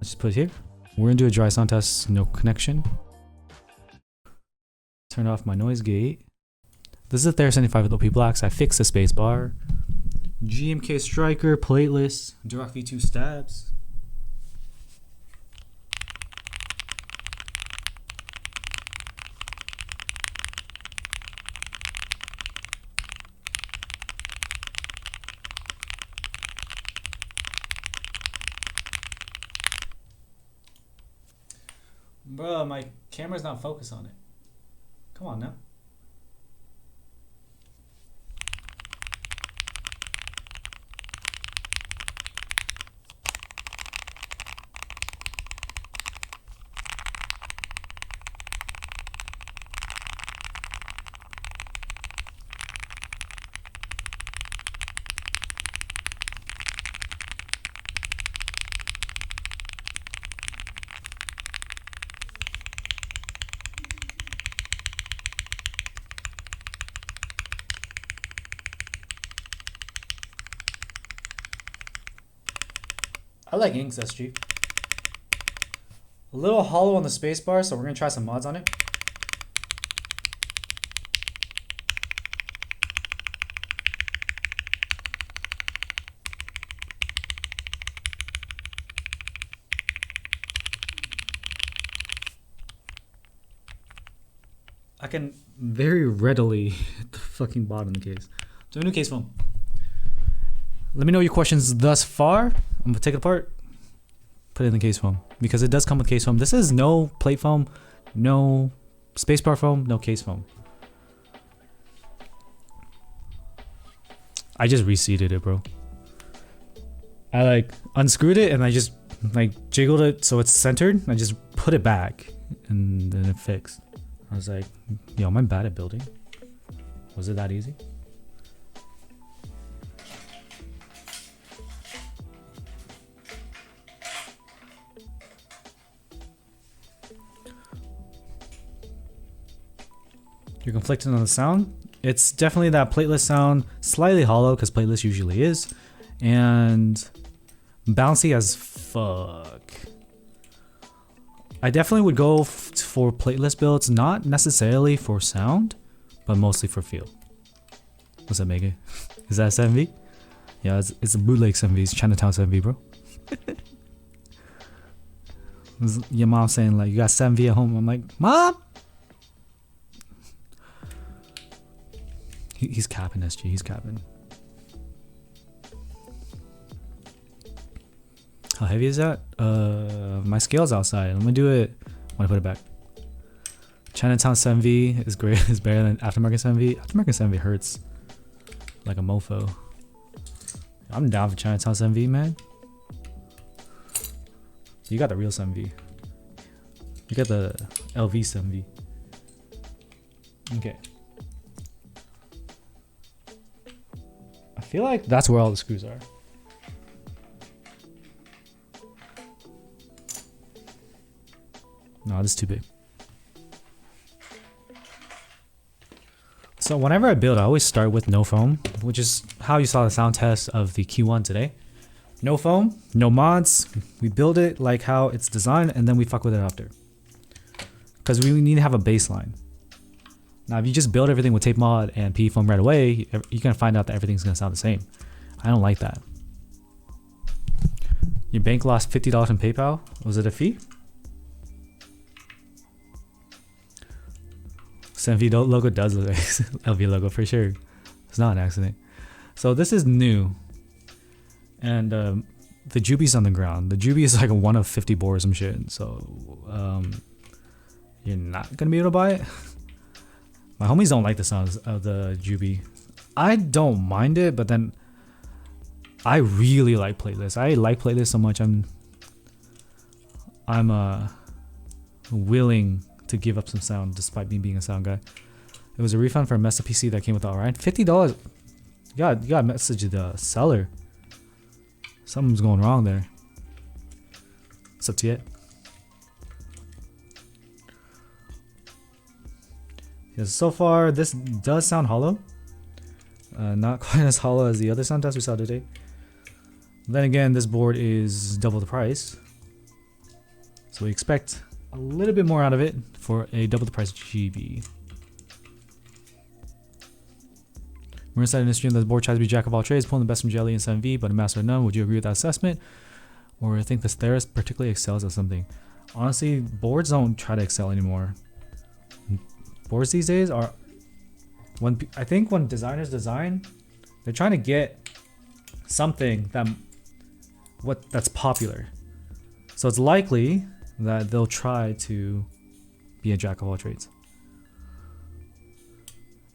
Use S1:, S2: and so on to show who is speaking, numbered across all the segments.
S1: Just put it here. We're gonna do a dry sound test, no connection. Turn off my noise gate. This is a Thera75 with OP blacks. I fixed the space bar. GMK Striker, plateless, Direct V2 stabs. Bro, my camera's not focused on it. Come on now. I like inks, SG. A little hollow on the spacebar, so we're gonna try some mods on it. I can very readily hit the fucking bottom of the case. So a new case foam. Let me know your questions thus far. I'm gonna take it apart, put it in the case foam, because it does come with case foam. This is no plate foam, no spacebar foam, no case foam. I just reseated it, bro. I like unscrewed it and I just like jiggled it so it's centered. I just put it back and then it fixed. I was like, yo, am I bad at building? Was it that easy? You're conflicted on the sound. It's definitely that plateless sound, slightly hollow because plateless usually is, and bouncy as fuck. I definitely would go for plateless builds, not necessarily for sound, but mostly for feel. What's up, Megan? Is that a 7V? Yeah, it's a bootleg 7V. It's Chinatown 7V, bro. Your mom saying like, you got 7V at home. I'm like, Mom! He's capping, SG. He's capping. How heavy is that? My scale's outside. I'm gonna do it when I put it back. Chinatown 7V is great. Is better than aftermarket 7V. Aftermarket 7V hurts like a mofo. I'm down for Chinatown 7V, man. You got the real 7V. You got the LV 7V. Okay. I feel like that's where all the screws are. No, this is too big. So whenever I build, I always start with no foam, which is how you saw the sound test of the Q1 today. No foam, no mods. We build it like how it's designed, and then we fuck with it after. Because we need to have a baseline. Now, if you just build everything with tape mod and PE foam right away, you're gonna find out that everything's gonna sound the same. I don't like that. Your bank lost $50 in PayPal. Was it a fee? 7V logo does look like LV logo for sure. It's not an accident. So this is new. And the Juby's on the ground. The Juby is like a 1 of 50 board or some shit. So you're not gonna be able to buy it. My homies don't like the sounds of the Juby. I don't mind it, but then I really like playlists. I like playlists so much. I'm willing to give up some sound despite me being a sound guy. It was a refund for a messed up PC that came with Alright. $50. You got message the seller. Something's going wrong there. What's up to it? Yeah, so far this does sound hollow. Not quite as hollow as the other sound test we saw today. Then again, this board is double the price. So we expect a little bit more out of it for a double the price GB. We're inside in the stream that the board tries to be jack of all trades, pulling the best from Jelly and 7V, but a master of none. Would you agree with that assessment? Or think the Thera particularly excels at something? Honestly, boards don't try to excel anymore. Boards these days are, I think when designers design, they're trying to get something that's popular. So it's likely that they'll try to be a jack of all trades.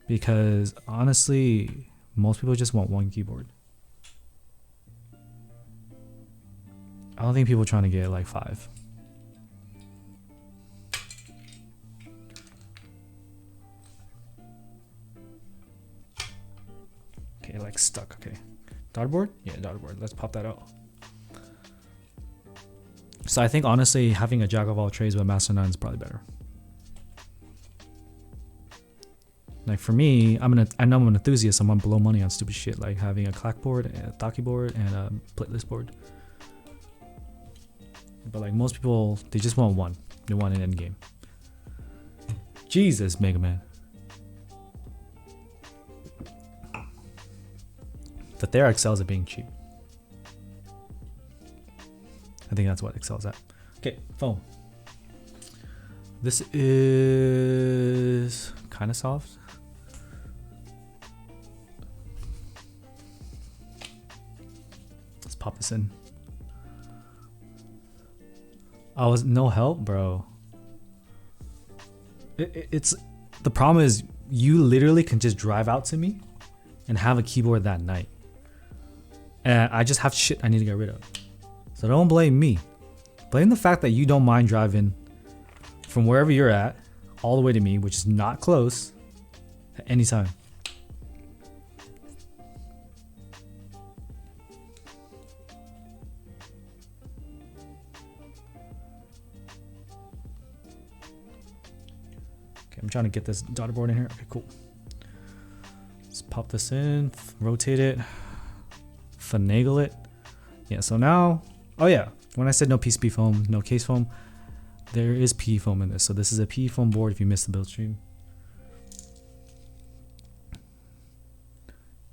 S1: Because honestly, most people just want one keyboard. I don't think people are trying to get like 5. Okay, like stuck. Okay, daughterboard. Yeah, daughterboard. Let's pop that out. So I think honestly, having a jack of all trades with master 9 is probably better. Like for me, I know I'm an enthusiast. I'm gonna blow money on stupid shit like having a clack board, a Taki board, and a plateless board. But like most people, they just want one. They want an end game. Jesus, Mega Man. The Thera excels at being cheap. I think that's what excels at. Okay, foam. This is kind of soft. Let's pop this in. Oh, was no help, bro. It's the problem is you literally can just drive out to me and have a keyboard that night, and I just have shit I need to get rid of. So don't blame me. Blame the fact that you don't mind driving from wherever you're at all the way to me, which is not close, at any time. Okay, I'm trying to get this daughterboard in here. Okay, cool. Let's pop this in, rotate it, finagle it. Yeah, so now, oh yeah, when I said no PCB foam, no case foam, there is PE foam in this. So this is a PE foam board if you missed the build stream.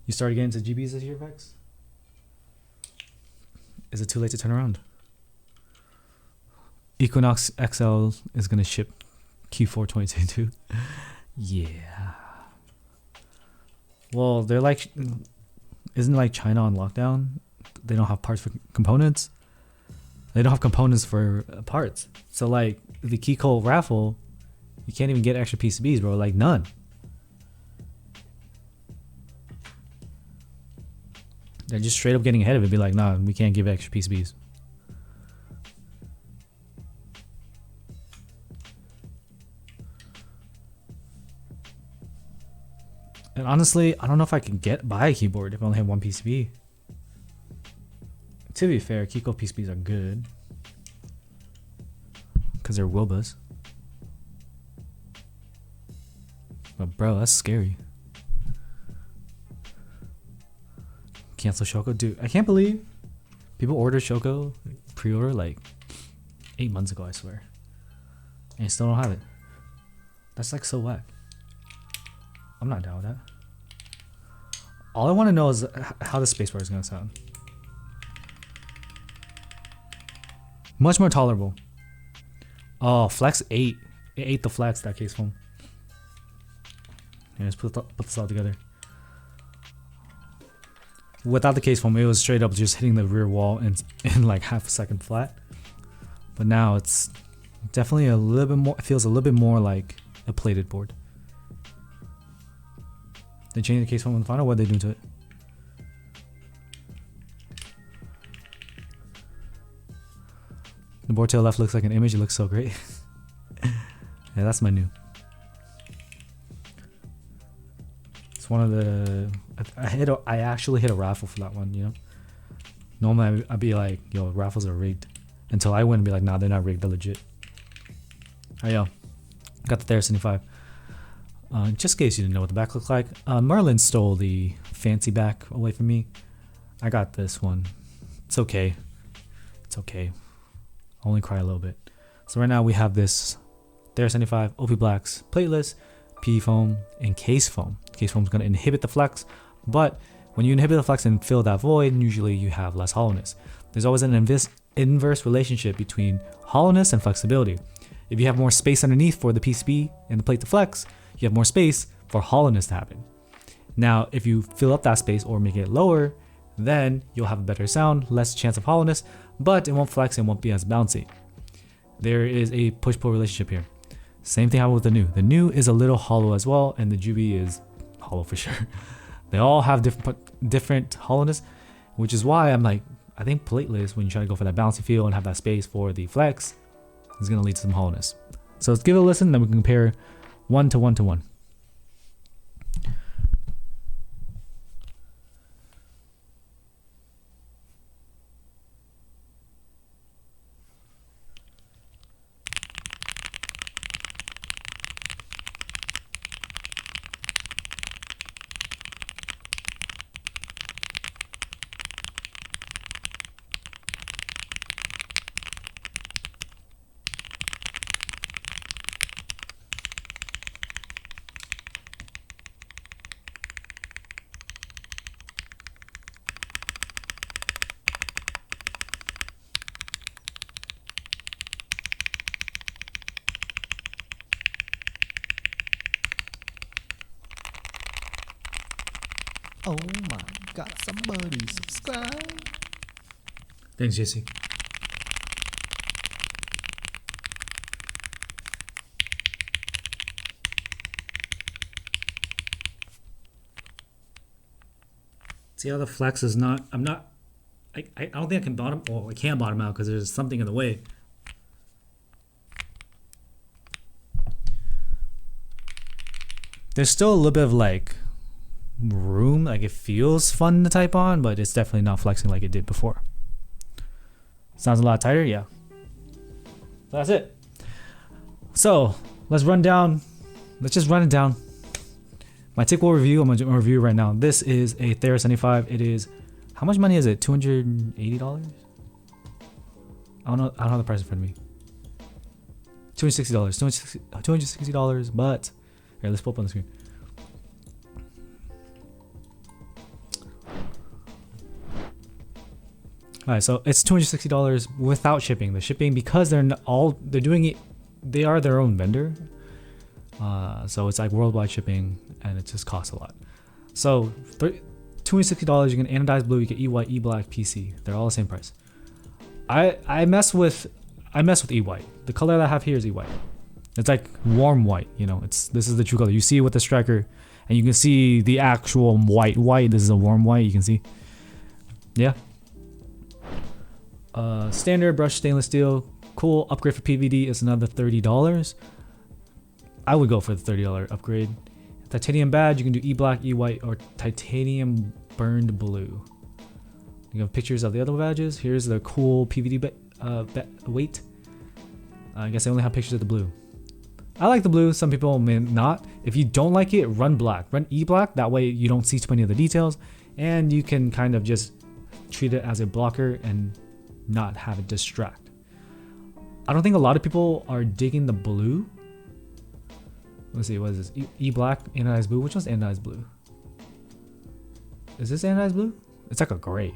S1: You started getting into GBs this year, Vex? Is it too late to turn around? Equinox XL is going to ship Q4 2022. Yeah. Well, they're like, isn't like China on lockdown? They don't have parts for components. They don't have components for parts. So like the Keycode raffle, you can't even get extra PCBs, bro. Like none. They're just straight up getting ahead of it. Be like, nah, we can't give extra PCBs. And honestly, I don't know if I can buy a keyboard if I only have one PCB. To be fair, Keycode PCBs are good because they're Wilbas. But bro, that's scary. Cancel Shoko, dude. I can't believe people ordered Shoko pre-order like 8 months ago, I swear, and you still don't have it. That's like so whack. I'm not down with that. All I want to know is how the spacebar is gonna sound. Much more tolerable. Oh, Flex 8. It ate the Flex, that case foam. Yeah, let's put this all together. Without the case foam, it was straight up just hitting the rear wall in like half a second flat. But now it's definitely a little bit more, it feels a little bit more like a plated board. They changed the case foam in the final, what did they do to it? The board to the left looks like an image, it looks so great. Yeah, that's my new. It's one of the, I actually hit a raffle for that one, you know? Normally I'd be like, yo, raffles are rigged. Until I win and be like, nah, they're not rigged, they're legit. Hey, yo, got the Thera75. Just in case you didn't know what the back looked like, Merlin stole the fancy back away from me. I got this one. It's okay. It's okay. I'll only cry a little bit. So right now we have this Thera75 OP Blacks plateless, P foam, and case foam. Case foam is going to inhibit the flex, but when you inhibit the flex and fill that void, usually you have less hollowness. There's always an inverse relationship between hollowness and flexibility. If you have more space underneath for the PCB and the plate to flex, you have more space for hollowness to happen. Now, if you fill up that space or make it lower, then you'll have a better sound, less chance of hollowness, but it won't flex and won't be as bouncy. There is a push-pull relationship here. Same thing happened with the new. The new is a little hollow as well, and the Juby is hollow for sure. They all have different hollowness, which is why I'm like, I think plateless, when you try to go for that bouncy feel and have that space for the flex, is going to lead to some hollowness. So let's give it a listen, then we can compare 1 to 1 to 1.
S2: Oh my god, somebody subscribe.
S1: Thanks, Jesse. See how the flex is not, I don't think I can bottom, I can't bottom out because there's something in the way. There's still a little bit of like room, like it feels fun to type on, but it's definitely not flexing like it did before. Sounds a lot tighter, yeah. That's it. So let's just run it down. My typical review, I'm gonna review right now. This is a Thera75. It is, how much money is it? $280? I don't have the price in front of me. $260, but here, let's pull up on the screen. Alright, so it's $260 without shipping. The shipping, because they're doing it, they are their own vendor. So it's like worldwide shipping, and it just costs a lot. So $260, you get anodized blue, you get E white, E black, PC. They're all the same price. I mess with E white. The color that I have here is E white. It's like warm white, you know. This is the true color. You see it with the striker, and you can see the actual white. This is a warm white. You can see, yeah. Standard brush stainless steel, cool. Upgrade for PVD is another $30. I would go for the $30 upgrade. Titanium badge, you can do E black, E white, or titanium burned blue. You have pictures of the other badges. Here's the cool PVD weight. I guess I only have pictures of the blue. I like the blue. Some people may not. If you don't like it, run black. Run E black. That way you don't see too many of the details, and you can kind of just treat it as a blocker and not have it distract. I don't think a lot of people are digging the blue. Let's see, what is this? E black, anodized blue. Which one's anodized blue? Is this anodized blue? It's like a gray.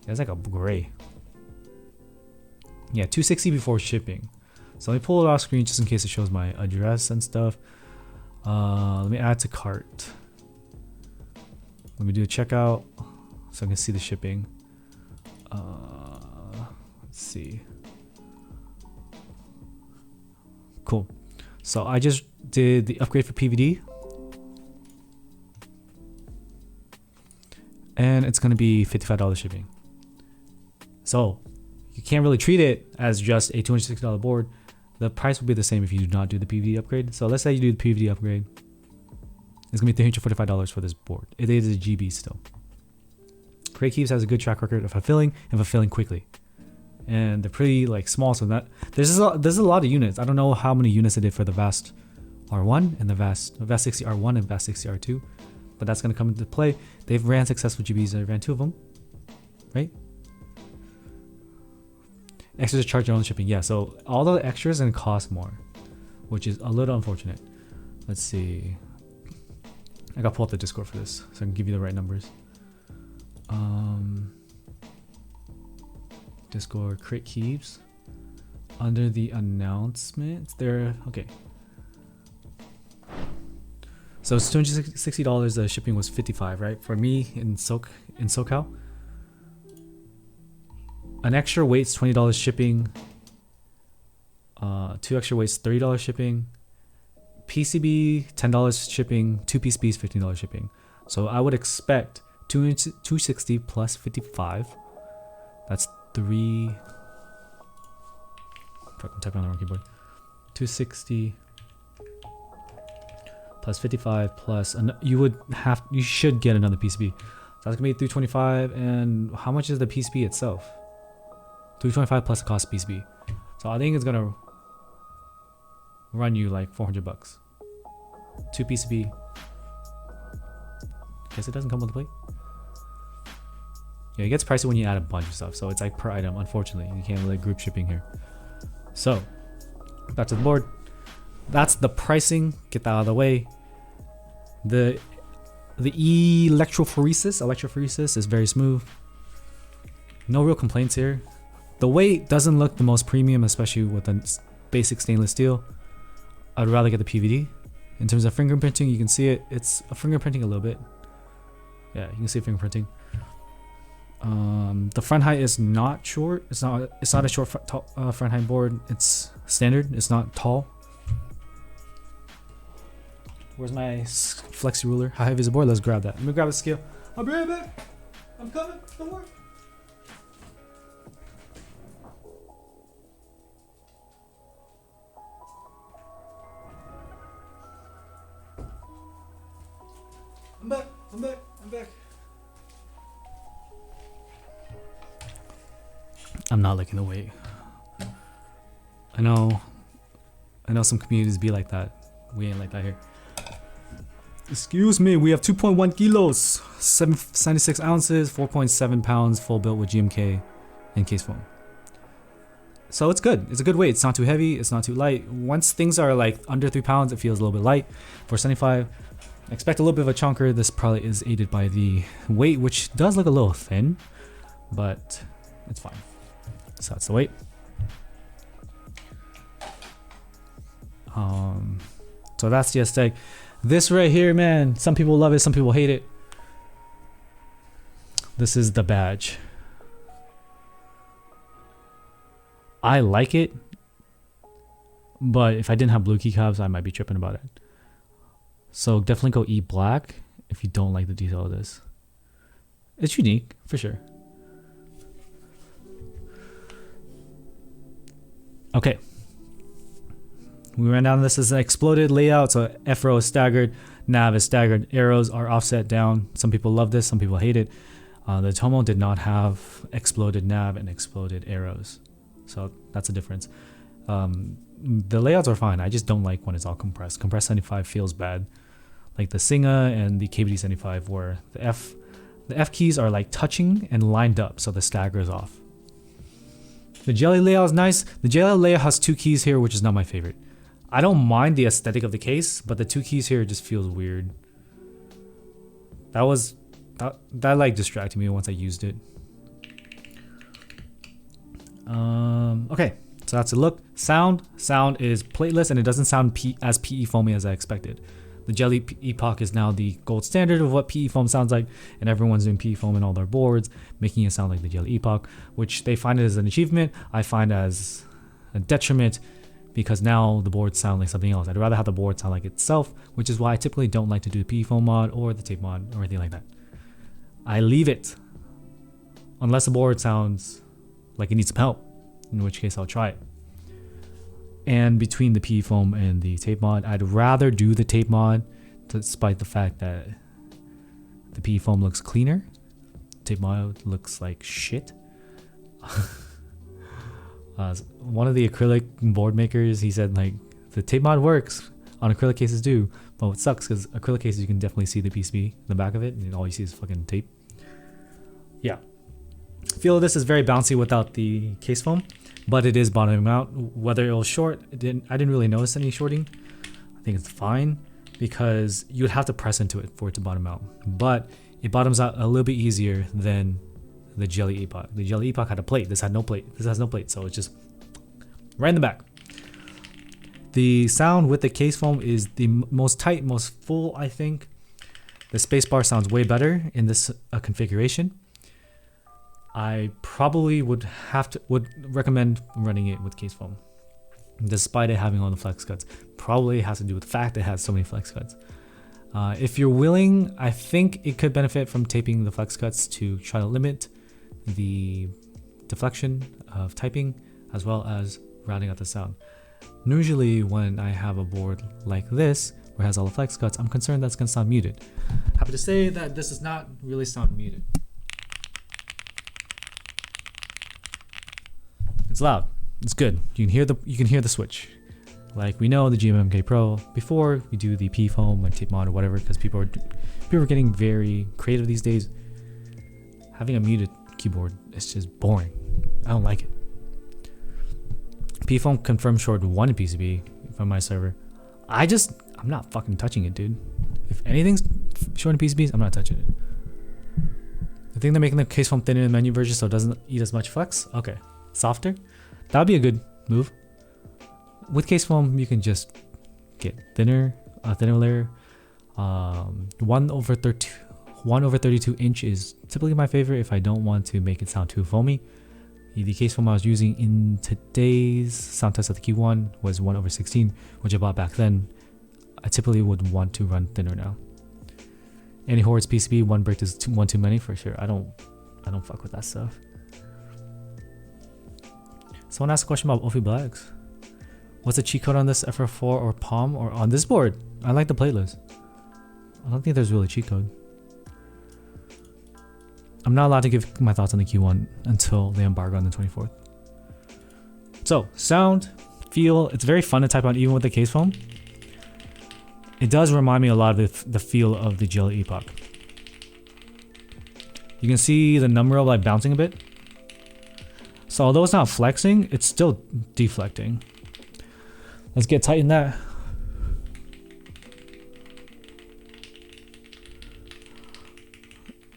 S1: Yeah, it's like a gray. Yeah, $260 before shipping. So let me pull it off screen just in case it shows my address and stuff. Let me add to cart. Let me do a checkout so I can see the shipping. Let's see. Cool. So I just did the upgrade for PVD. And it's going to be $55 shipping. So you can't really treat it as just a $260 board. The price will be the same if you do not do the PVD upgrade. So let's say you do the PVD upgrade. It's going to be $345 for this board. It is a GB still. Create Keeps has a good track record of fulfilling and fulfilling quickly. And they're pretty like small, so that there's a lot of units. I don't know how many units they did for the Vast R1 and the Vast 60 R1 and Vast 60 R2, but that's going to come into play. They've ran successful GBs. They ran 2 of them, right? Extras charge your own shipping. Yeah, so all the extras and cost more, which is a little unfortunate. Let's see. I gotta pull up the Discord for this so I can give you the right numbers. Discord crate keeps under the announcements. There, okay. So it's $260. The shipping was $55, right? For me in SoCal. An extra weight's $20 shipping. 2 extra weights $30 shipping. PCB $10 shipping. 2 PCBs $15 shipping. So I would expect 260 plus 55. That's 3. Fuck, I'm typing on the wrong keyboard. 260 plus 55 plus you should get another PCB. So that's gonna be 325. And how much is the PCB itself? 325 plus the cost of PCB. So I think it's gonna run you like $400. 2 PCB. Guess it doesn't come with the plate. Yeah, it gets pricey when you add a bunch of stuff. So it's like per item. Unfortunately, you can't really group shipping here. So back to the board. That's the pricing. Get that out of the way. The electrophoresis is very smooth. No real complaints here. The weight doesn't look the most premium, especially with a basic stainless steel. I'd rather get the PVD. In terms of fingerprinting, you can see it. It's a fingerprinting a little bit. Yeah, you can see fingerprinting. The front height is not short. It's not a short front height board. It's standard. It's not tall. Where's my flexi ruler? How heavy is the board? Let's grab that. Let me grab the scale. I'll be right back. I'm coming. Don't worry. I'm back. I'm not liking the weight. I know some communities be like that. We ain't like that here. Excuse me, we have 2.1 kilos, 76 ounces, 4.7 pounds, full built with GMK and case foam. So it's good. It's a good weight. It's not too heavy. It's not too light. Once things are like under 3 pounds, it feels a little bit light. For 75, expect a little bit of a chunker. This probably is aided by the weight, which does look a little thin, but it's fine. So that's the weight. So that's the aesthetic. This right here, man, some people love it, some people hate it. This is the badge. I like it, but if I didn't have blue keycaps, I might be tripping about it. So definitely go E black if you don't like the detail of this. It's unique, for sure. Okay. We ran down this as an exploded layout, so F row is staggered, nav is staggered, arrows are offset down. Some people love this, some people hate it. The Tomo did not have exploded nav and exploded arrows, so that's a difference. The layouts are fine, I just don't like when it's all compressed. Compressed 75 feels bad. Like the Singa and the KBD 75 where the F keys are like touching and lined up, so the stagger is off. The jelly layout is nice. The jelly layout has 2 keys here, which is not my favorite. I don't mind the aesthetic of the case, but the 2 keys here just feels weird. That like distracted me once I used it. Okay, so that's a look. Sound is plateless and it doesn't sound as PE foamy as I expected. The Jelly Epoch is now the gold standard of what PE foam sounds like, and everyone's doing PE foam in all their boards, making it sound like the Jelly Epoch, which they find it as an achievement. I find as a detriment because now the boards sound like something else. I'd rather have the board sound like itself, which is why I typically don't like to do the PE foam mod or the tape mod or anything like that. I leave it unless the board sounds like it needs some help, in which case I'll try it. And between the PE foam and the tape mod, I'd rather do the tape mod, despite the fact that the PE foam looks cleaner. Tape mod looks like shit. One of the acrylic board makers, he said like the tape mod works on acrylic cases too, but it sucks because acrylic cases you can definitely see the PCB in the back of it, and all you see is fucking tape. Yeah, feel this is very bouncy without the case foam. but it is bottoming out. Whether it'll short, I didn't really notice any shorting. I think it's fine because you'd have to press into it for it to bottom out. But it bottoms out a little bit easier than the Jelly Epoch. The Jelly Epoch had a plate. This had no plate. This has no plate, so it's just right in the back. The sound with the case foam is the most tight, most full, I think. The spacebar sounds way better in this configuration. I probably would recommend running it with case foam, despite it having all the flex cuts. Probably has to do with the fact it has so many flex cuts. If you're willing, I think it could benefit from taping the flex cuts to try to limit the deflection of typing, as well as rounding out the sound. Usually when I have a board like this, where it has all the flex cuts, I'm concerned that's going to sound muted. Happy to say that this does not really sound muted. It's loud. It's good. You can hear the switch. Like we know the GMMK Pro before we do the P foam and tape mod or whatever, because people are getting very creative these days. Having a muted keyboard is just boring. I don't like it. P foam confirmed short 1 in PCB from my server. I'm not fucking touching it, dude. If anything's short in PCBs, I'm not touching it. I think they're making the case foam thinner in the menu version so it doesn't eat as much flex. Okay, softer. That would be a good move. With case foam, you can just get thinner layer. 1/32 inch is typically my favorite if I don't want to make it sound too foamy. The case foam I was using in today's sound test of the Q1 was 1/16, which I bought back then. I typically would want to run thinner now. Any Hordes PCB, one brick is one too many for sure. I don't fuck with that stuff. Someone asked a question about Ophi Blacks. What's the cheat code on this FR4 or Palm or on this board? I like the playlist. I don't think there's really a cheat code. I'm not allowed to give my thoughts on the Q1 until the embargo on the 24th. So, sound, feel, it's very fun to type on even with the case foam. It does remind me a lot of the feel of the Jelly Epoch. You can see the numeral like bouncing a bit. So although it's not flexing, it's still deflecting. Let's get tight in that.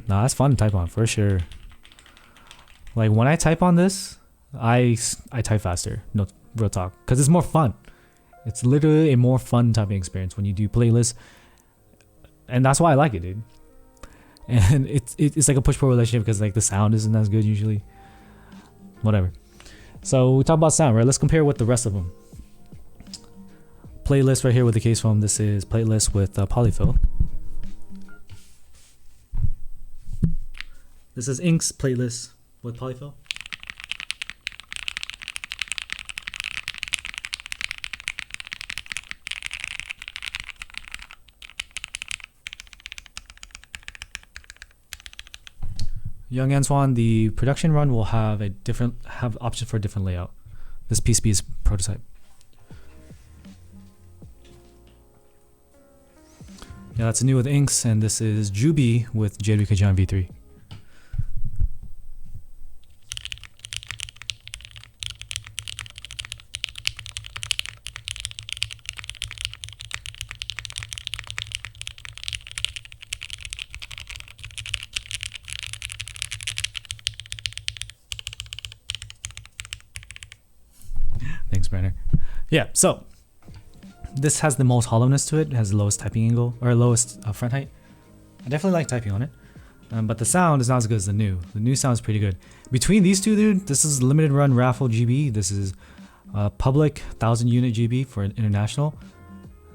S1: Nah, that's fun to type on for sure. Like when I type on this, I type faster. No, real talk, because it's more fun. It's literally a more fun typing experience when you do playlists, and that's why I like it, dude. And it's like a push-pull relationship because like the sound isn't as good usually. Whatever. So we talk about sound, right? Let's compare with the rest of them. Playlist right here with the case foam. This is playlist with polyfill. This is Ink's playlist with polyfill. Young Antoine, the production run will have options for a different layout. This PCB is prototype. Yeah, that's new with Inks, and this is Juby with JW Kajan V3. Thanks, Brenner. Yeah, so this has the most hollowness to it. It has the lowest typing angle, or lowest front height. I definitely like typing on it, but the sound is not as good as the new. The new sound is pretty good. Between these two, dude, this is limited run raffle GB. This is public 1,000 unit GB for an international.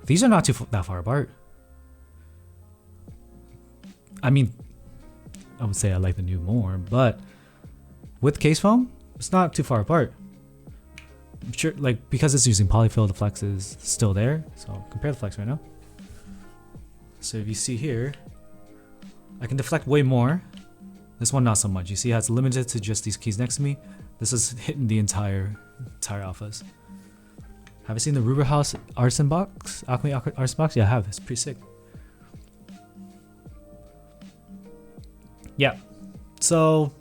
S1: These are not that far apart. I mean, I would say I like the new more, but with case foam, it's not too far apart. I'm sure, like, because it's using polyfill, the flex is still there. So compare the flex right now. So if you see here, I can deflect way more. This one not so much. You see how it's limited to just these keys next to me. This is hitting the entire alphas. Have you seen the Ruber House Artisan box? Alchemy Artisan box? Yeah, I have. It's pretty sick. Yeah. So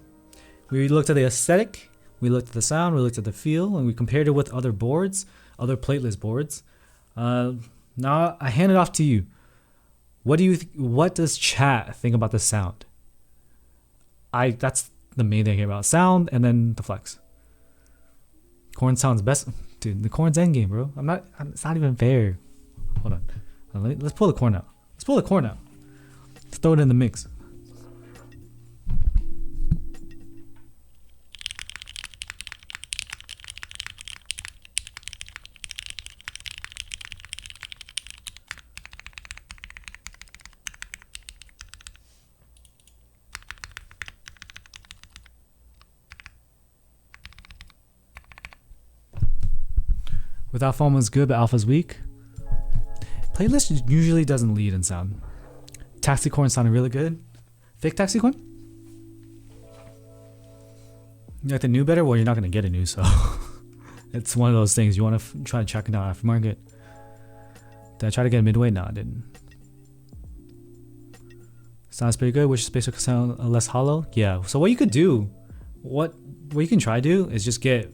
S1: we looked at the aesthetic. We looked at the sound, we looked at the feel, and we compared it with other boards, other plateless boards. Now I hand it off to you. What does chat think about the sound? That's the main thing about sound, and then the flex. Corn sounds best, dude. The corn's endgame, bro. It's not even fair. Hold on. Let's pull the corn out. Let's throw it in the mix. Without foam is good, but alpha's weak. Playlist usually doesn't lead in sound. Taxi corn sounded really good. Fake taxi corn? You like the new better? Well, you're not gonna get a new, so it's one of those things. You want to try to check it out aftermarket. Did I try to get a midway? No, I didn't. Sounds pretty good. Wish spacer could sound less hollow. Yeah. So what you could do, what you can try to do is just get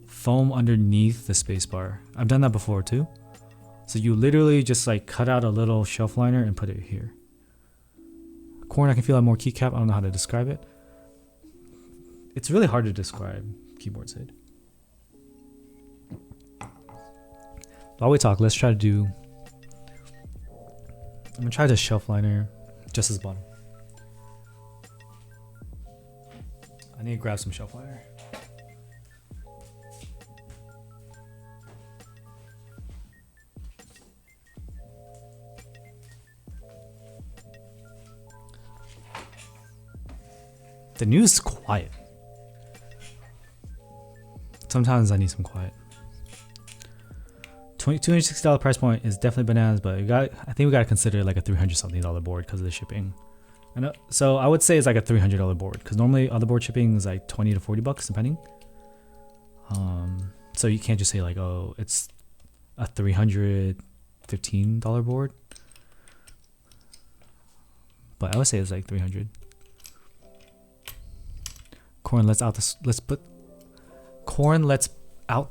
S1: foam underneath the spacebar. I've done that before too. So you literally just like cut out a little shelf liner and put it here. Corn, I can feel a more keycap. I don't know how to describe it. It's really hard to describe keyboard Sid. While we talk, let's try to do. I'm gonna try the shelf liner just as bottom. I need to grab some shelf liner. The news is quiet. Sometimes I need some quiet. $260 price point is definitely bananas, but I think we gotta consider like a $300 something board because of the shipping. So I would say it's like a $300 board because normally other board shipping is like $20 to $40 depending. So you can't just say like, oh, it's a $315 board. But I would say it's like $300. Corn lets out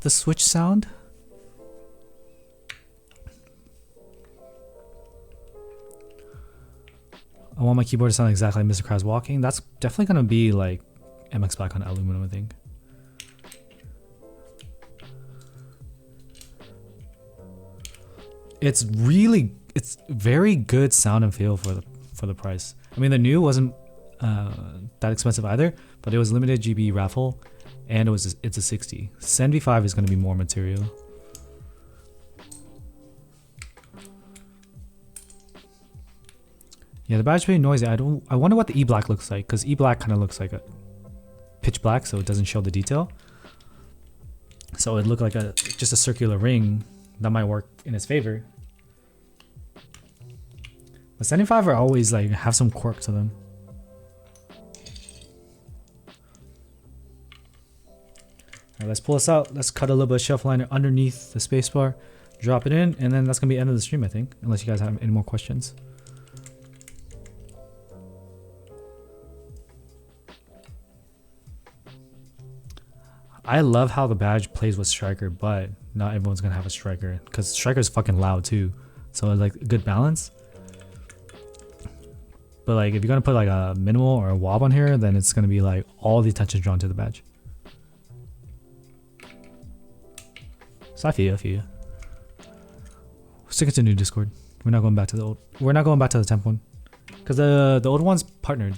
S1: the switch sound. I want my keyboard to sound exactly like Mr. Krabs walking. That's definitely gonna be like MX Black on aluminum, I think. It's very good sound and feel for the price. I mean, the new wasn't that expensive either, but it was limited GB raffle, and it's a 60. 75 is going to be more material. Yeah, the badge is pretty noisy. I wonder what the E-Black looks like, because E-Black kind of looks like a pitch black, so it doesn't show the detail. So it looked like just a circular ring. That might work in its favor. But 75 are always like have some quirk to them. Alright, let's pull this out. Let's cut a little bit of shelf liner underneath the spacebar, drop it in, and then that's gonna be the end of the stream, I think. Unless you guys have any more questions. I love how the badge plays with striker, but not everyone's gonna have a striker because striker is fucking loud too. So it's like a good balance. But like if you're gonna put like a minimal or a wob on here, then it's gonna be like all the attention drawn to the badge. So I feel you. Stick it to new Discord. We're not going back to the old. We're not going back to the temp one, because the old one's partnered.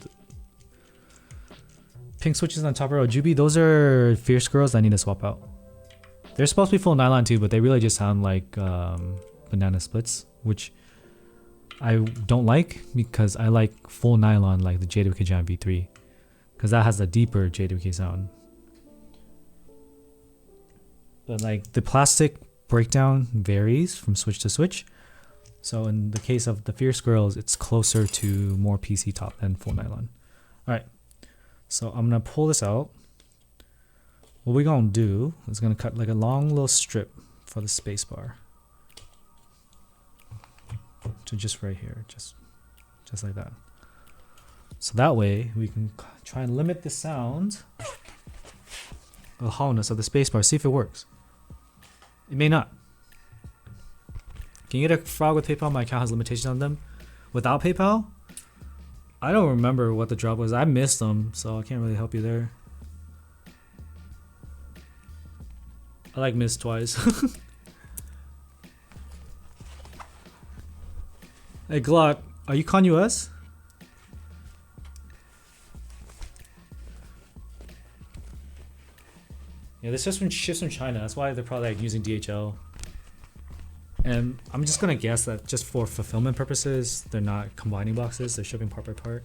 S1: Pink switches on top row Juby. Those are Fierce Girls I need to swap out. They're supposed to be full nylon too, but they really just sound like banana splits, which I don't like because I like full nylon like the JWK Jam V3, because that has a deeper JWK sound. But like the plastic breakdown varies from switch to switch. So in the case of the Fierce Girls, it's closer to more PC top than full nylon. All right. So I'm gonna pull this out. What we're gonna do is gonna cut like a long little strip for the spacebar. To just right here, just like that. So that way we can try and limit the sound the hollowness of the spacebar. See if it works. It may not. Can you get a frog with PayPal? My account has limitations on them. Without PayPal? I don't remember what the drop was. I missed them, so I can't really help you there. I like missed twice. Hey Glock, are you con US? Yeah, this just ships from China. That's why they're probably like using DHL. And I'm just gonna guess that just for fulfillment purposes, they're not combining boxes. They're shipping part by part.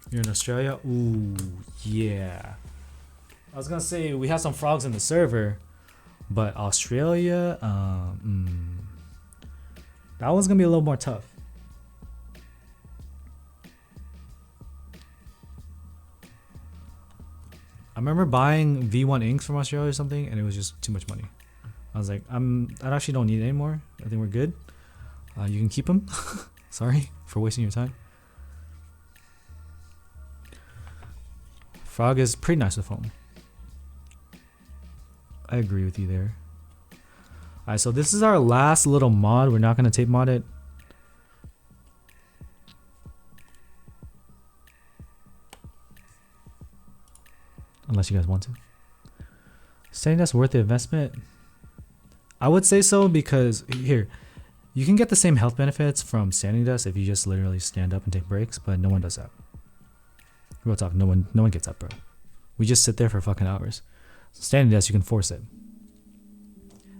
S1: You're in Australia? Ooh, yeah. I was gonna say we have some frogs in the server, but Australia, that one's gonna be a little more tough. I remember buying V1 inks from Australia or something, and it was just too much money. I was like, I actually don't need it anymore. I think we're good. You can keep them. Sorry for wasting your time. Frog is pretty nice with foam. I agree with you there. Alright, so this is our last little mod. We're not going to tape mod it. Unless you guys want to. Saying that's worth the investment? I would say so because here, you can get the same health benefits from standing desk if you just literally stand up and take breaks, but no one does that. Real talk, no one gets up, bro. We just sit there for fucking hours. Standing desk, you can force it.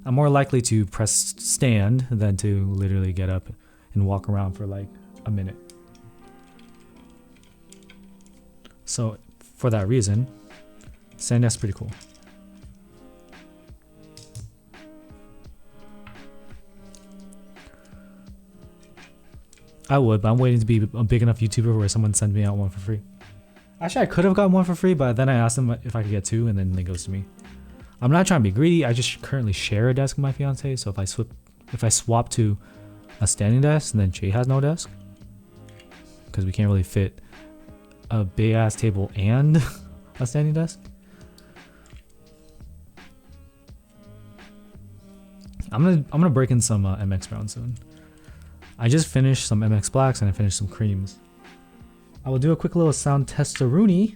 S1: I'm more likely to press stand than to literally get up and walk around for like a minute. So for that reason, standing desk is pretty cool. I would, but I'm waiting to be a big enough YouTuber where someone sends me out one for free. Actually, I could have gotten one for free, but then I asked them if I could get two, and then they goes to me. I'm not trying to be greedy. I just currently share a desk with my fiance, so if I swap to a standing desk, and then Jay has no desk, because we can't really fit a big ass table and a standing desk. I'm gonna break in some MX Brown soon. I just finished some MX Blacks and I finished some creams. I will do a quick little sound testaroonie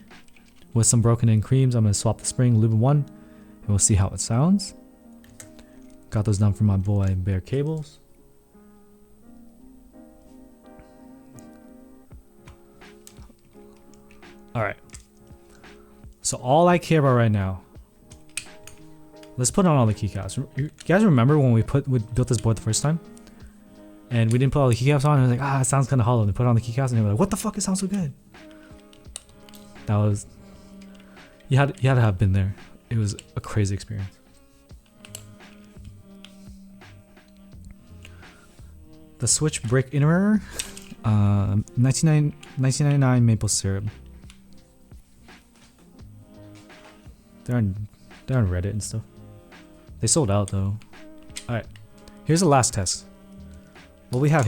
S1: with some broken in creams. I'm going to swap the spring, lube 1, and we'll see how it sounds. Got those done for my boy Bear Cables. Alright. So all I care about right now, let's put on all the keycaps. You guys remember when we built this board the first time? And we didn't put all the keycaps on, and I was like, it sounds kind of hollow. And they put on the keycaps, and they were like, what the fuck, it sounds so good. That was, you had to have been there. It was a crazy experience. The Switch Brick Inner, 1999 maple syrup. They're on Reddit and stuff. They sold out though. All right, here's the last test. What we have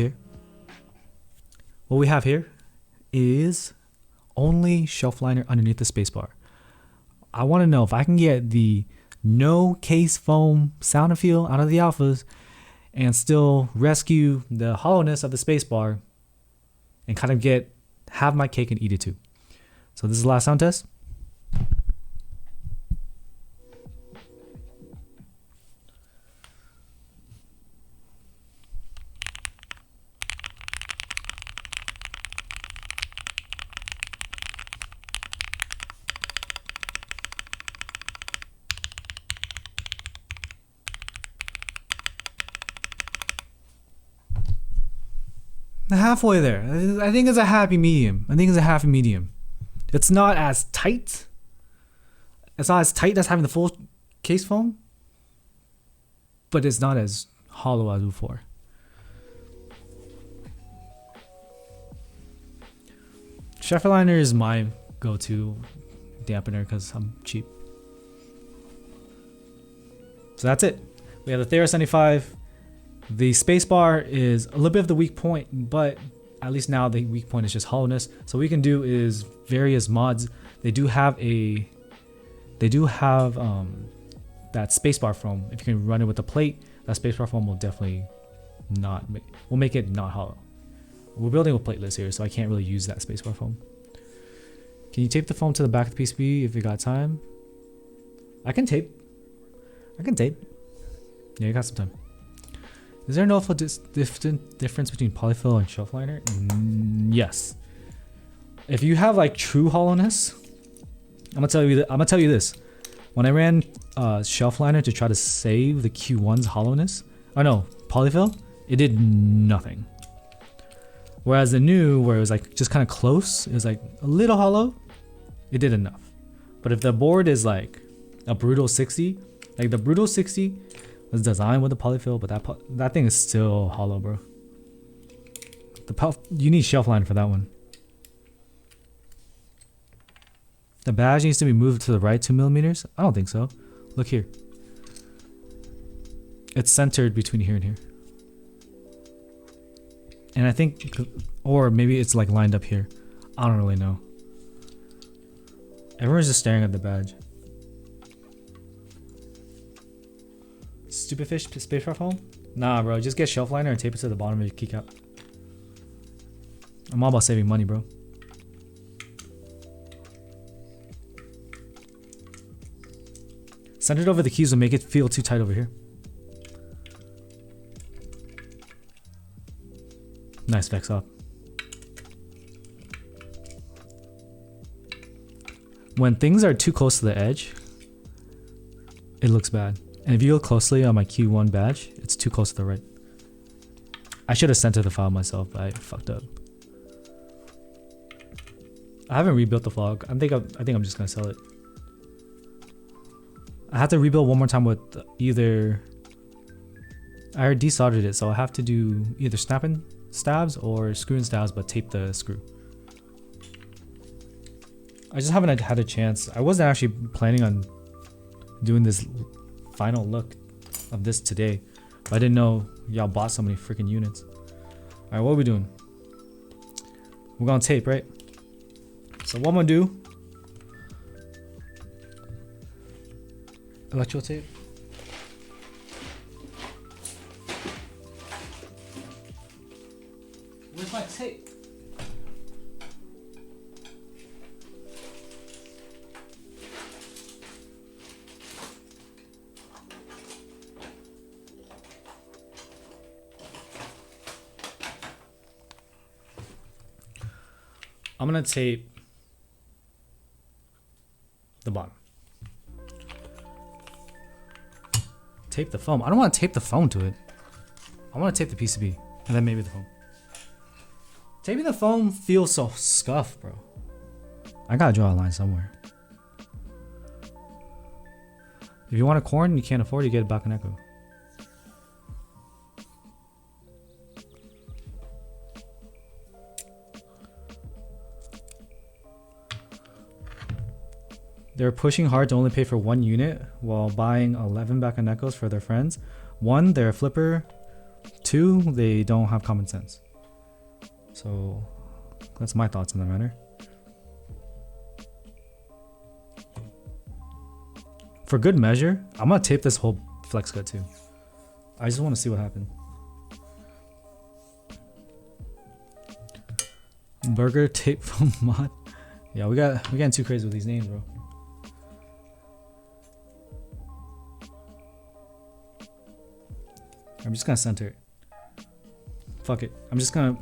S1: here is only shelf liner underneath the spacebar. I want to know if I can get the no case foam sound and feel out of the alphas and still rescue the hollowness of the spacebar and kind of have my cake and eat it too. So this is the last sound test. Halfway there. I think it's a happy medium. It's not as tight. It's not as tight as having the full case foam, but it's not as hollow as before. Shepherd liner is my go-to dampener because I'm cheap. So that's it. We have the Thera75. The spacebar is a little bit of the weak point, but at least now the weak point is just hollowness. So what we can do is various mods. They do have that spacebar foam. If you can run it with the plate, that spacebar foam will definitely will make it not hollow. We're building with plateless here, so I can't really use that spacebar foam. Can you tape the foam to the back of the PCB if you got time? I can tape. Yeah, you got some time. Is there a noticeable difference between polyfill and shelf liner? Yes. If you have like true hollowness, I'm gonna tell you this. When I ran shelf liner to try to save the Q1's hollowness, polyfill, it did nothing. Whereas the new, where it was like just kind of close, it was like a little hollow, it did enough. But if the board is like a brutal 60, like the brutal 60 was designed with a polyfill, but that thing is still hollow, bro. You need shelf line for that one. The badge needs to be moved to the right 2 millimeters. I don't think so. Look here. It's centered between here and here. And I think, or maybe it's like lined up here. I don't really know. Everyone's just staring at the badge. Stupid fish spacebar foam? Nah, bro. Just get shelf liner and tape it to the bottom of your keycap. I'm all about saving money, bro. Send it over the keys will make it feel too tight over here. Nice vex up. When things are too close to the edge, it looks bad. And if you look closely on my Q1 badge, it's too close to the right. I should have centered the file myself, but I fucked up. I haven't rebuilt the vlog. I think I'm just gonna sell it. I have to rebuild one more time with either. I already desoldered it, so I have to do either snapping stabs or screw and stabs, but tape the screw. I just haven't had a chance. I wasn't actually planning on doing this final look of this today, but I didn't know y'all bought so many freaking units. All right, what are we doing? We're gonna tape, right? So what I'm gonna do? Electrical tape. Where's my tape? I'm gonna tape the bottom. Tape the foam. I don't want to tape the foam to it. I want to tape the PCB and then maybe the foam. Taping the foam feels so scuffed, bro. I gotta draw a line somewhere. If you want a corn and you can't afford it, you get a Bakaneko. They're pushing hard to only pay for 1 unit while buying 11 Bakanekos for their friends. 1, they're a flipper. 2, they don't have common sense. So that's my thoughts on the matter. For good measure, I'm gonna tape this whole flex cut too. I just want to see what happened. Burger tape foam mod. Yeah, we're getting too crazy with these names, bro. I'm just gonna center it. Fuck it. I'm just gonna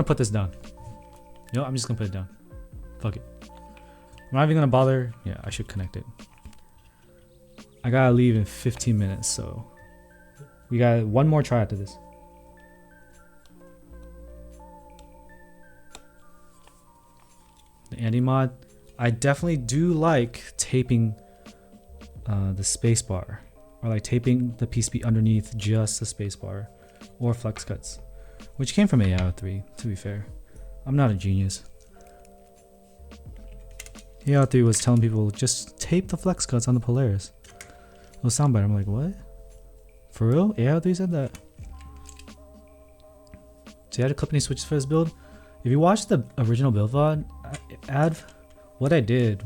S1: put this down. You know, I'm just gonna put it down. Fuck it. I'm not even gonna bother. Yeah, I should connect it. I gotta leave in 15 minutes, so we got one more try after this. The Andy mod. I definitely do like taping the spacebar. Or like taping the PCB underneath just the spacebar, or flex cuts, which came from AIO3. To be fair, I'm not a genius. AIO3 was telling people just tape the flex cuts on the Polaris. It'll sound better. I'm like, what? For real? AIO3 said that? So you had to clip any switches for this build. If you watch the original build VOD ad, what I did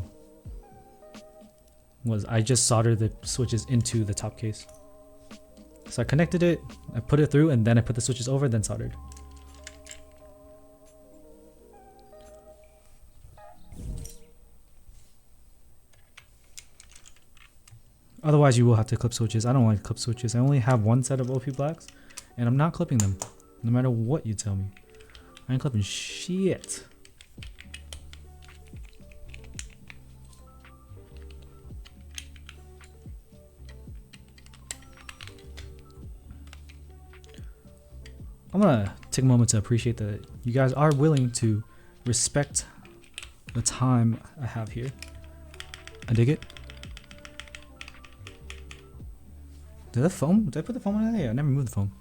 S1: was I just soldered the switches into the top case. So I connected it, I put it through, and then I put the switches over, then soldered. Otherwise, you will have to clip switches. I don't like clip switches. I only have one set of OP blacks, and I'm not clipping them, no matter what you tell me. I ain't clipping shit. I'm gonna take a moment to appreciate that you guys are willing to respect the time I have here. I dig it. Did I put the foam on there? I never moved the foam.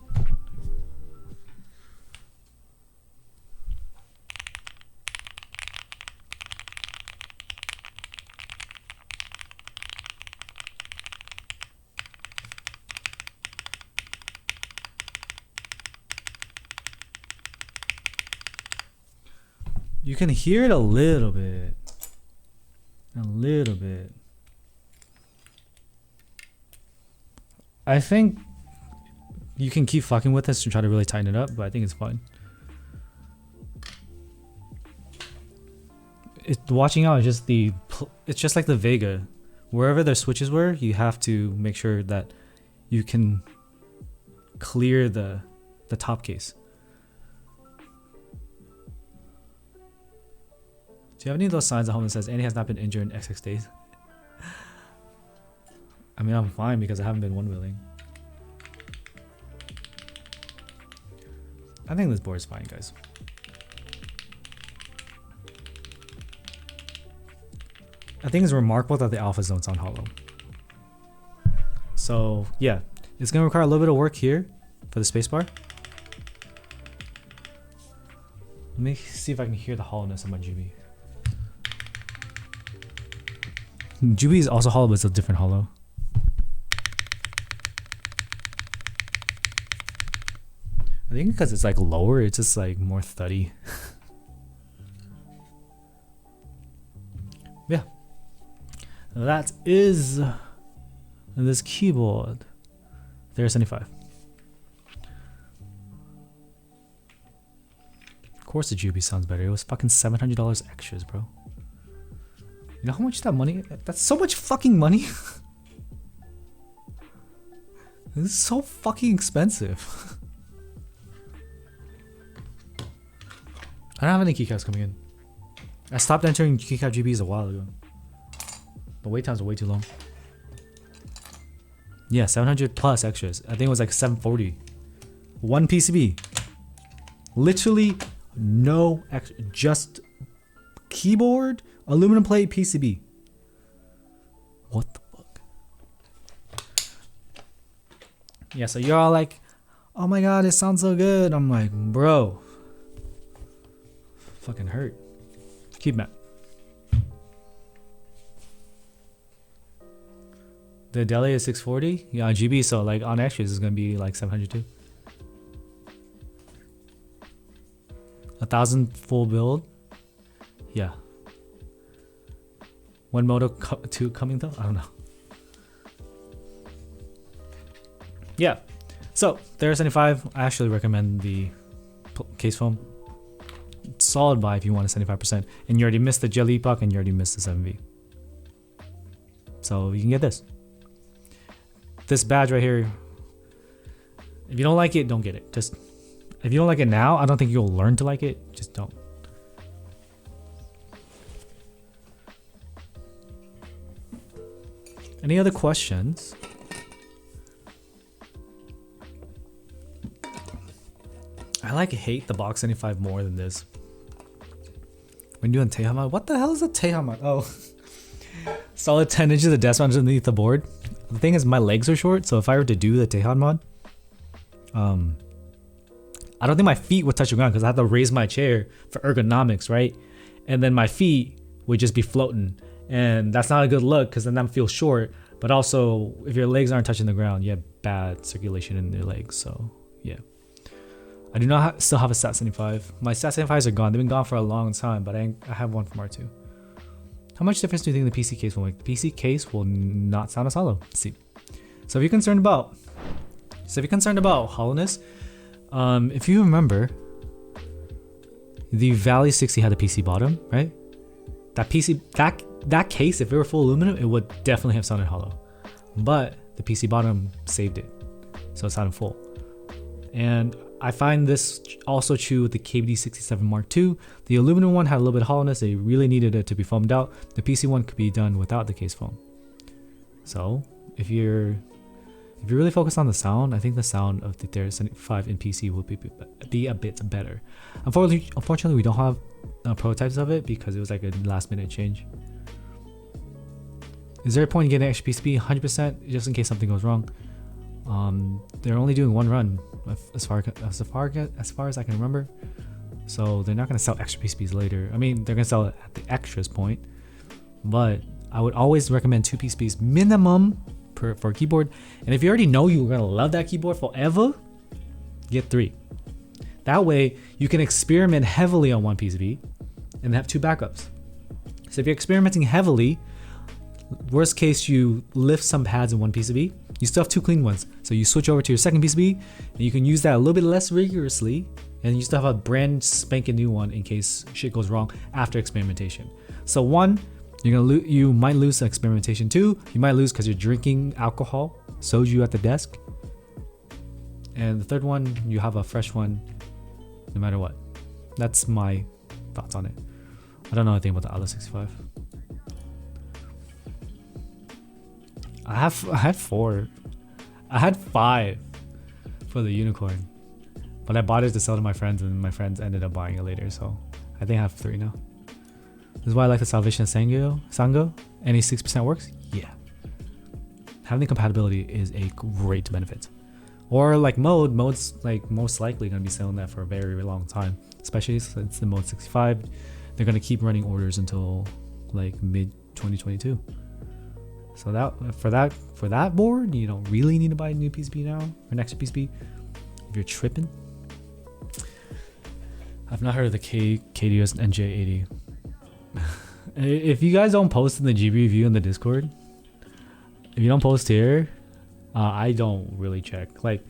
S1: You can hear it a little bit. A little bit. I think you can keep fucking with this to try to really tighten it up, but I think it's fine. Watching out is just it's just like the Vega. Wherever their switches were, you have to make sure that you can clear the top case. Do you have any of those signs at home that says Andy has not been injured in XX days? I mean, I'm fine because I haven't been one-wheeling. I think this board is fine, guys. I think it's remarkable that the alphas don't sound hollow. So, yeah. It's going to require a little bit of work here for the spacebar. Let me see if I can hear the hollowness of my GB. GB is also hollow, but it's a different hollow. I think because it's like lower, it's just like more thuddy. Yeah. That is this keyboard. Thera75. Of course the GB sounds better. It was fucking $700 extras, bro. You know how much that money? That's so much fucking money. This is so fucking expensive. I don't have any keycaps coming in. I stopped entering keycap GBs a while ago. The wait times are way too long. Yeah, 700 plus extras. I think it was like 740. One PCB. Literally no extra. Just keyboard, aluminum plate, PCB. What the fuck? Yeah, so you're all like, oh my god, it sounds so good. I'm like, bro. Fucking hurt. Keep map. The Deli is 640. Yeah, on GB, so like on extras is gonna be like 702. 1,000 full build. Yeah. When Moto 2 coming though? I don't know. Yeah. So Thera75, I actually recommend the case foam. Solid buy if you want a 75%, and you already missed the Jelly Epoch and you already missed the 7V. So you can get this. This badge right here. If you don't like it, don't get it. Just if you don't like it now, I don't think you'll learn to like it. Just don't. Any other questions? I hate the box 75 more than this. When doing Teha mod, what the hell is a Teha mod? Oh, solid 10 inches of desk mount underneath the board. The thing is, my legs are short, so if I were to do the Teha mod, I don't think my feet would touch the ground because I have to raise my chair for ergonomics, right? And then my feet would just be floating, and that's not a good look because then I feel short. But also, if your legs aren't touching the ground, you have bad circulation in your legs. So yeah. I do not still have a Sat75. My Sat75s are gone. They've been gone for a long time, but I have one from R2. How much difference do you think the PC case will make? The PC case will not sound as hollow. Let's see. So if you're concerned about hollowness, if you remember, the Valley 60 had a PC bottom, right? That case, if it were full aluminum, it would definitely have sounded hollow. But the PC bottom saved it, so it sounded full. And I find this also true with the KBD67 Mark II. The aluminum one had a little bit of hollowness. They really needed it to be foamed out. The PC one could be done without the case foam. So if you're really focused on the sound, I think the sound of the Thera75 in PC will be a bit better. Unfortunately, we don't have prototypes of it because it was like a last minute change. Is there a point in getting extra PCB? 100%, just in case something goes wrong. They're only doing one run as far as I can remember. So they're not going to sell extra PCBs later. I mean, they're going to sell it at the extras point. But I would always recommend 2 PCBs minimum for a keyboard. And if you already know you're going to love that keyboard forever, get 3. That way you can experiment heavily on one PCB and have 2 backups. So if you're experimenting heavily, worst case you lift some pads in one PCB, you still have 2 clean ones. So you switch over to your second PCB and you can use that a little bit less rigorously, and you still have a brand spanking new one in case shit goes wrong after experimentation. So 1, you might lose experimentation. 2, you might lose because you're drinking alcohol, soju at the desk. And the third one, you have a fresh one no matter what. That's my thoughts on it. I don't know anything about the Atlas 65. I had 4. I had 5 for the unicorn, but I bought it to sell to my friends, and my friends ended up buying it later. So I think I have 3 now. This is why I like the Salvation Sango. Any 6% works. Yeah, having compatibility is a great benefit. Or like mode's like most likely gonna be selling that for a very, very long time, especially since the Mode 65. They're gonna keep running orders until like mid 2022. So that for that board, you don't really need to buy a new PCB now, or an extra PCB. If you're tripping, I've not heard of the KDS NJ80. If you guys don't post in the GB review in the Discord, if you don't post here, I don't really check. Like,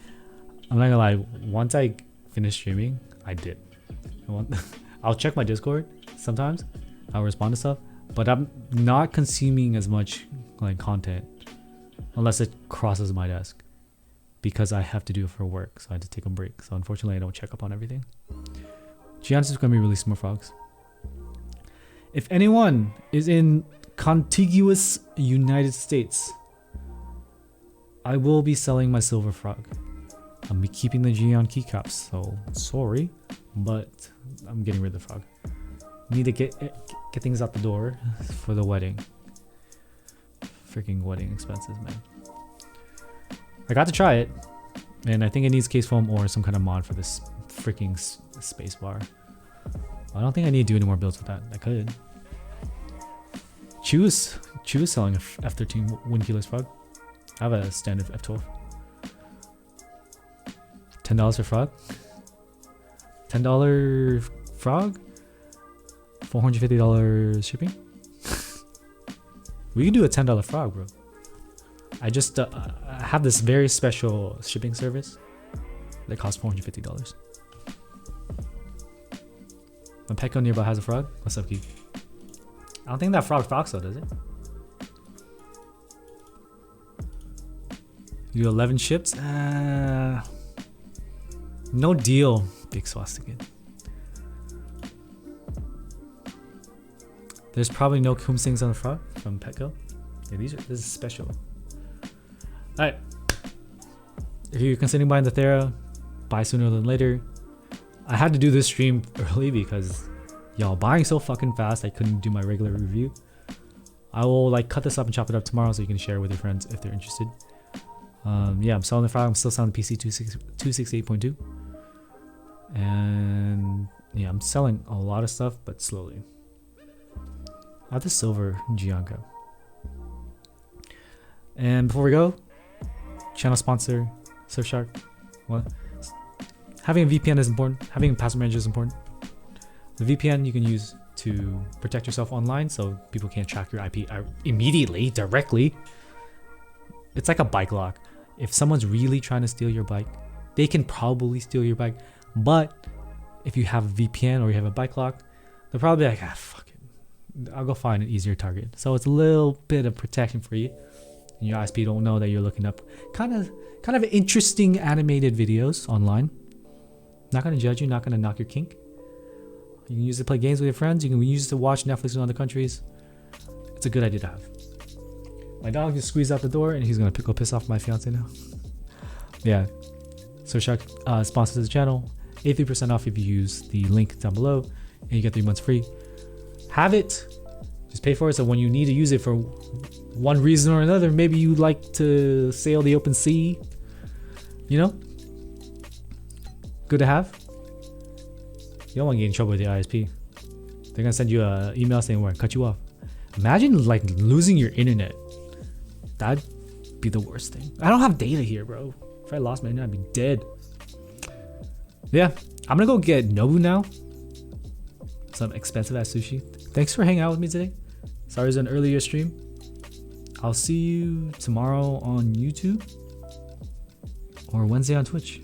S1: I'm not gonna lie. Once I finish streaming, I dip. I'll check my Discord sometimes. I'll respond to stuff, but I'm not consuming as much like content unless it crosses my desk, because I have to do it for work, so I had to take a break. So unfortunately, I don't check up on everything. Giannis is going to be releasing more frogs. If anyone is in contiguous United States, I will be selling my silver frog. I'll be keeping the Geon keycaps, so sorry, but I'm getting rid of the frog. Need to get things out the door for the wedding. Freaking wedding expenses, man. I got to try it, and I think it needs case foam or some kind of mod for this freaking space bar. I don't think I need to do any more builds with that. I could. Choose selling a F13 wind keyless frog. I have a standard F12. $10 for frog. $10 frog. $450 shipping. We can do a $10 frog, bro. I just have this very special shipping service that costs $450. My Petco nearby has a frog. What's up, Keith? I don't think that frog talks though, does it? You do 11 ships? No deal. Big swastika. There's probably no Kumsings on the frog from Petco. Yeah, this is special. Alright. If you're considering buying the Thera, buy sooner than later. I had to do this stream early because y'all buying so fucking fast I couldn't do my regular review. I will like cut this up and chop it up tomorrow so you can share it with your friends if they're interested. Yeah, I'm selling the frog. I'm still selling the PC 268.2. And yeah, I'm selling a lot of stuff, but slowly. I have the silver Gianco. And before we go, channel sponsor Surfshark. What? having a VPN is important. Having a password manager is important. The VPN you can use to protect yourself online so people can't track your IP immediately, directly. It's like a bike lock. If someone's really trying to steal your bike, they can probably steal your bike. But if you have a VPN or you have a bike lock, they'll probably be like, fuck it. I'll go find an easier target. So it's a little bit of protection for you. And your ISP don't know that you're looking up kind of interesting animated videos online. Not gonna judge you, not gonna knock your kink. You can use it to play games with your friends. You can use it to watch Netflix in other countries. It's a good idea to have. My dog just squeezed out the door and he's gonna go piss off my fiance now. Yeah. Surfshark sponsors the channel. 83% off if you use the link down below, and you get 3 months free. Have it. Just pay for it. So when you need to use it for one reason or another, maybe you like to sail the open sea. You know. Good to have. You don't want to get in trouble with the ISP. They're gonna send you an email saying we're gonna cut you off. Imagine like losing your internet. That'd be the worst thing. I don't have data here, bro. If I lost my internet, I'd be dead. Yeah, I'm gonna go get Nobu now. Some expensive ass sushi. Thanks for hanging out with me today. Sorry it's an earlier stream. I'll see you tomorrow on YouTube or Wednesday on Twitch.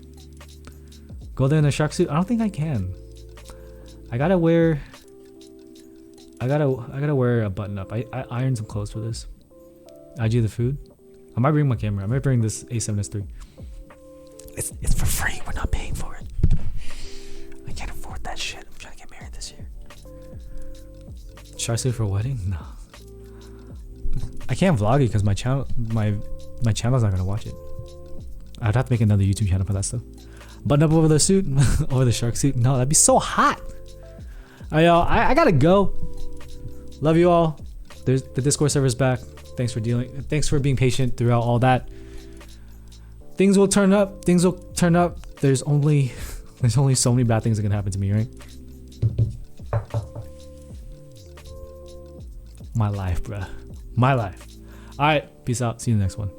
S1: Go there in a shark suit. I don't think I can. I gotta wear a button up. I ironed some clothes for this. IG the food. I might bring my camera. I might bring this A7S III. It's for free. We're not paying for it. I can't afford that shit. I'm trying to get married this year. Shark suit for a wedding? No. I can't vlog it because my channel's not gonna watch it. I'd have to make another YouTube channel for that stuff. Button up over the suit, over the shark suit. No, that'd be so hot. I gotta go. Love you all. The Discord server's back. Thanks for being patient throughout all that. Things will turn up. There's only so many bad things that can happen to me, right? My life, bruh. My life. All right. Peace out. See you in the next one.